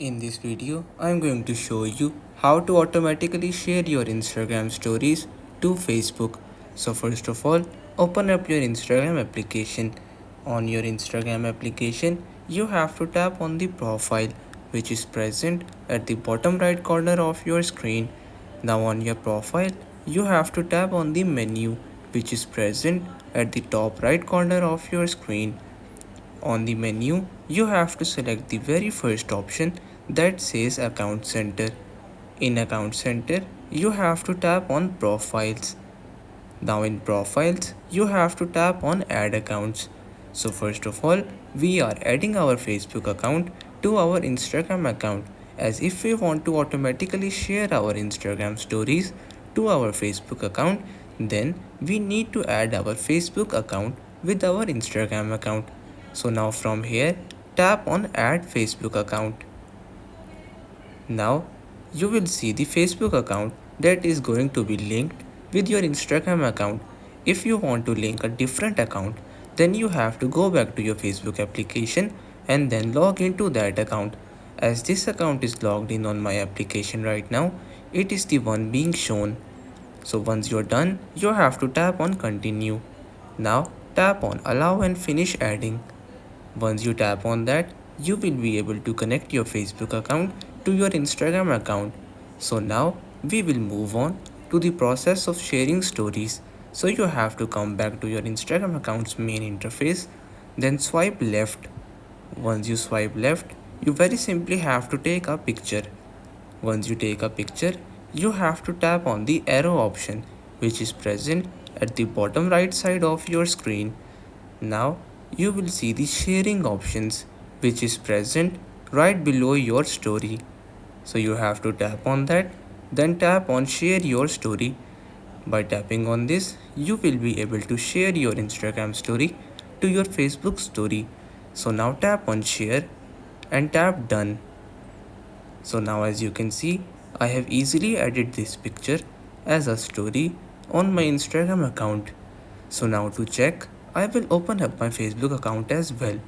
In this video, I am going to show you how to automatically share your Instagram stories to Facebook. So first of all, open up your Instagram application. On your Instagram application, you have to tap on the profile which is present at the bottom right corner of your screen. Now on your profile, you have to tap on the menu which is present at the top right corner of your screen. On the menu, you have to select the very first option that says Account Center. In Account Center, you have to tap on Profiles. Now in Profiles, you have to tap on Add Accounts. So first of all, we are adding our Facebook account to our Instagram account, as if we want to automatically share our Instagram stories to our Facebook account, then we need to add our Facebook account with our Instagram account. So now from here, tap on Add Facebook Account. Now you will see the Facebook account that is going to be linked with your Instagram account. If you want to link a different account, then you have to go back to your Facebook application and then log into that account. As this account is logged in on my application right now, it is the one being shown. So once you're done, you have to tap on continue. Now tap on allow and finish adding. Once you tap on that, you will be able to connect your Facebook account to your Instagram account. So now we will move on to the process of sharing stories. So you have to come back to your Instagram account's main interface, then swipe left. Once you swipe left, you very simply have to take a picture. Once you take a picture, you have to tap on the arrow option which is present at the bottom right side of your screen. Now you will see the sharing options which is present right below your story. So you have to tap on that, then tap on share your story. By tapping on this, you will be able to share your Instagram story to your Facebook story. So now tap on share and tap done. So now as you can see, I have easily added this picture as a story on my Instagram account. So now to check, I will open up my Facebook account as well.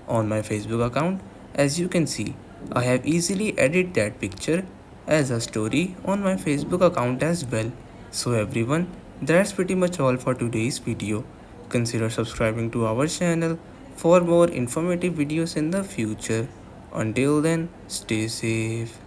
On my Facebook account, as you can see, I have easily added that picture as a story on my Facebook account as well. So everyone, that's pretty much all for today's video. Consider subscribing to our channel for more informative videos in the future. Until then, stay safe.